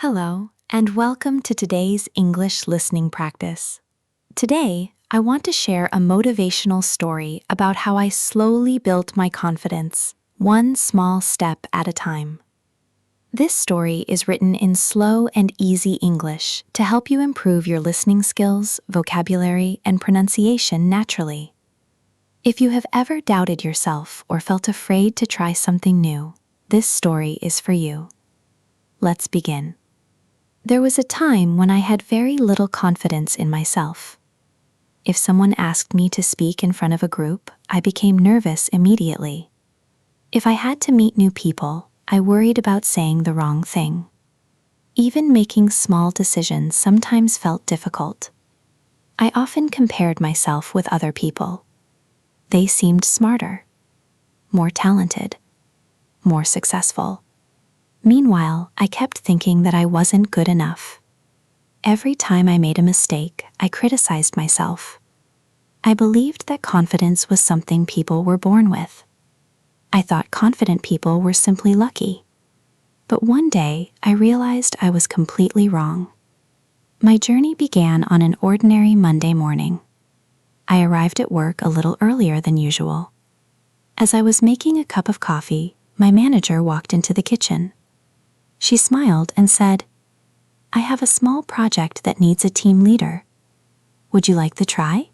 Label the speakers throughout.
Speaker 1: Hello, and welcome to today's English listening practice. Today, I want to share a motivational story about how I slowly built my confidence, one small step at a time. This story is written in slow and easy English to help you improve your listening skills, vocabulary, and pronunciation naturally. If you have ever doubted yourself or felt afraid to try something new, this story is for you. Let's begin. There was a time when I had very little confidence in myself. If someone asked me to speak in front of a group, I became nervous immediately. If I had to meet new people, I worried about saying the wrong thing. Even making small decisions sometimes felt difficult. I often compared myself with other people. They seemed smarter, more talented, more successful. Meanwhile, I kept thinking that I wasn't good enough. Every time I made a mistake, I criticized myself. I believed that confidence was something people were born with. I thought confident people were simply lucky. But one day, I realized I was completely wrong. My journey began on an ordinary Monday morning. I arrived at work a little earlier than usual. As I was making a cup of coffee, my manager walked into the kitchen. She smiled and said, "I have a small project that needs a team leader. Would you like to try?"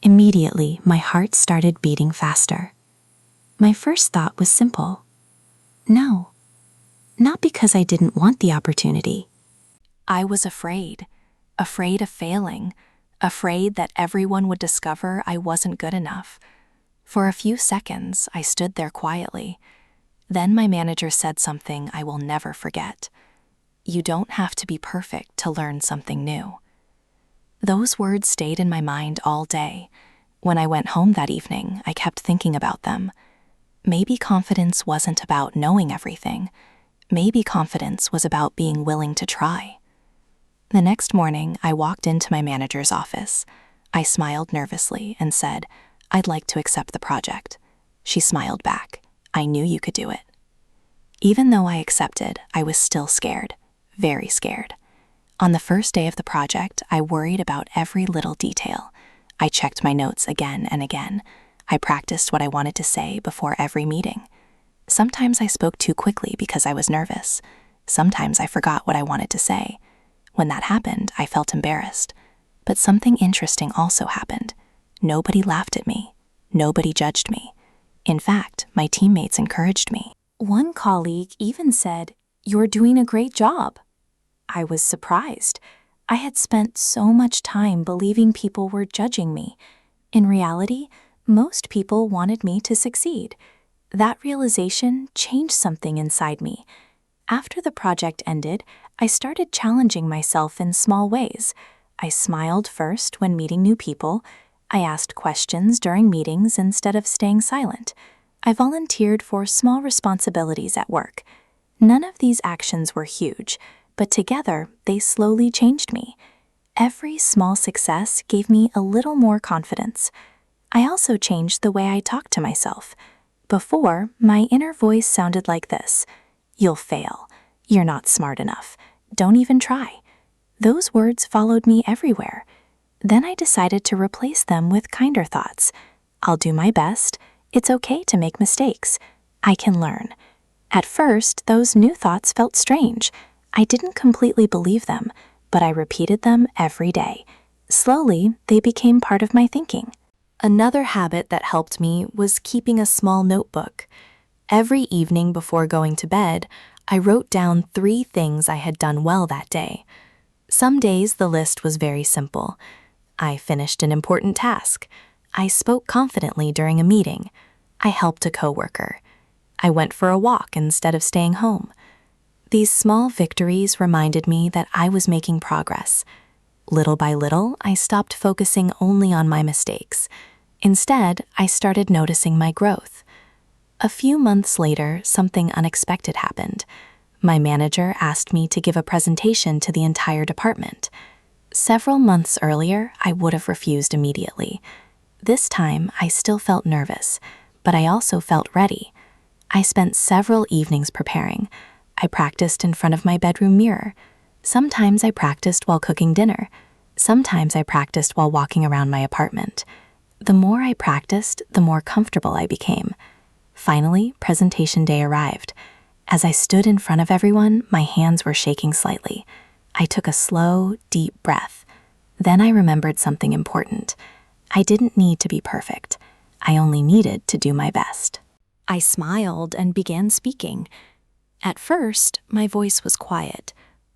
Speaker 1: Immediately, my heart started beating faster. My first thought was simple. No. Not because I didn't want the opportunity. I was afraid of failing, afraid that everyone would discover I wasn't good enough. For a few seconds, I stood there quietly. Then my manager said something I will never forget. "You don't have to be perfect to learn something new." Those words stayed in my mind all day. When I went home that evening, I kept thinking about them. Maybe confidence wasn't about knowing everything. Maybe confidence was about being willing to try. The next morning, I walked into my manager's office. I smiled nervously and said, "I'd like to accept the project." She smiled back. "I knew you could do it." Even though I accepted, I was still scared, very scared. On the first day of the project, I worried about every little detail. I checked my notes again and again. I practiced what I wanted to say before every meeting. Sometimes I spoke too quickly because I was nervous. Sometimes I forgot what I wanted to say. When that happened, I felt embarrassed. But something interesting also happened. Nobody laughed at me. Nobody judged me. In fact, my teammates encouraged me. One colleague even said, "You're doing a great job." I was surprised. I had spent so much time believing people were judging me. In reality, most people wanted me to succeed. That realization changed something inside me. After the project ended, I started challenging myself in small ways. I smiled first when meeting new people. I asked questions during meetings instead of staying silent. I volunteered for small responsibilities at work. None of these actions were huge, but together they slowly changed me. Every small success gave me a little more confidence. I also changed the way I talked to myself. Before, my inner voice sounded like this: "You'll fail. You're not smart enough. Don't even try." Those words followed me everywhere. Then I decided to replace them with kinder thoughts. "I'll do my best. It's okay to make mistakes. I can learn." At first, those new thoughts felt strange. I didn't completely believe them, but I repeated them every day. Slowly, they became part of my thinking. Another habit that helped me was keeping a small notebook. Every evening before going to bed, I wrote down 3 things I had done well that day. Some days the list was very simple. I finished an important task. I spoke confidently during a meeting. I helped a coworker. I went for a walk instead of staying home. These small victories reminded me that I was making progress. Little by little, I stopped focusing only on my mistakes. Instead, I started noticing my growth. A few months later, something unexpected happened. My manager asked me to give a presentation to the entire department. Several months earlier, I would have refused immediately. This time, I still felt nervous, but I also felt ready. I spent several evenings preparing. I practiced in front of my bedroom mirror. Sometimes I practiced while cooking dinner. Sometimes I practiced while walking around my apartment. The more I practiced, the more comfortable I became. Finally, presentation day arrived. As I stood in front of everyone, my hands were shaking slightly. I took a slow, deep breath. Then I remembered something important. I didn't need to be perfect. I only needed to do my best. I smiled and began speaking. At first, my voice was quiet,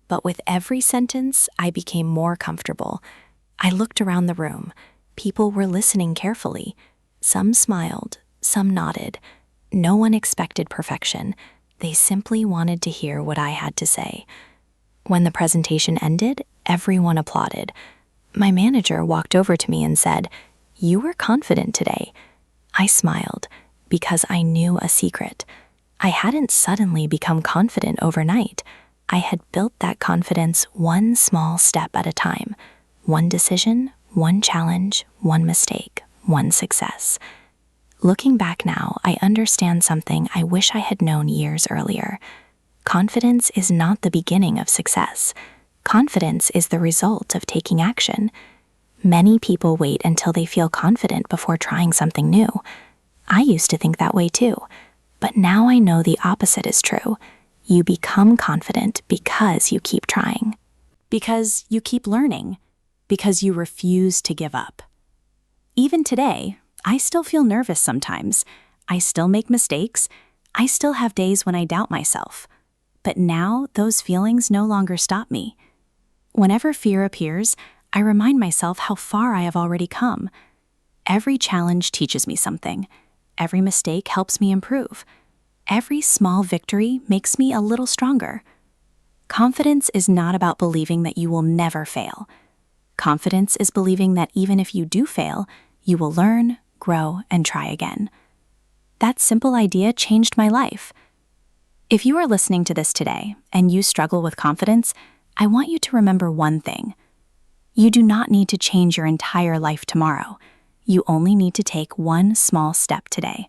Speaker 1: but with every sentence, I became more comfortable. I looked around the room. People were listening carefully. Some smiled, some nodded. No one expected perfection. They simply wanted to hear what I had to say. When the presentation ended, everyone applauded. My manager walked over to me and said, "You were confident today." I smiled because I knew a secret. I hadn't suddenly become confident overnight. I had built that confidence one small step at a time. One decision, one challenge, one mistake, one success. Looking back now, I understand something I wish I had known years earlier. Confidence is not the beginning of success. Confidence is the result of taking action. Many people wait until they feel confident before trying something new. I used to think that way too, but now I know the opposite is true. You become confident because you keep trying. Because you keep learning. Because you refuse to give up. Even today, I still feel nervous sometimes. I still make mistakes. I still have days when I doubt myself. But now, those feelings no longer stop me. Whenever fear appears, I remind myself how far I have already come. Every challenge teaches me something. Every mistake helps me improve. Every small victory makes me a little stronger. Confidence is not about believing that you will never fail. Confidence is believing that even if you do fail, you will learn, grow, and try again. That simple idea changed my life. If you are listening to this today and you struggle with confidence, I want you to remember one thing. You do not need to change your entire life tomorrow. You only need to take one small step today.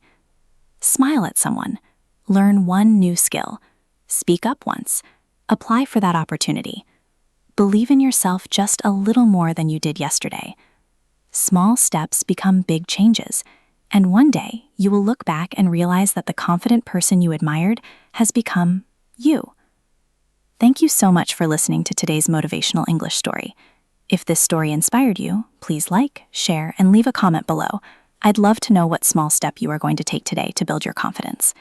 Speaker 1: Smile at someone. Learn one new skill. Speak up once. Apply for that opportunity. Believe in yourself just a little more than you did yesterday. Small steps become big changes, and one day you will look back and realize that the confident person you admired has become you. Thank you so much for listening to today's motivational English story. If this story inspired you, please like, share, and leave a comment below. I'd love to know what small step you are going to take today to build your confidence.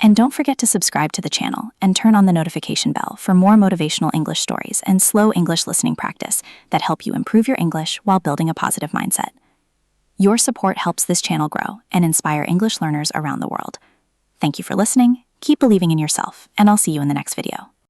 Speaker 1: And don't forget to subscribe to the channel and turn on the notification bell for more motivational English stories and slow English listening practice that help you improve your English while building a positive mindset. Your support helps this channel grow and inspire English learners around the world. Thank you for listening, keep believing in yourself, and I'll see you in the next video.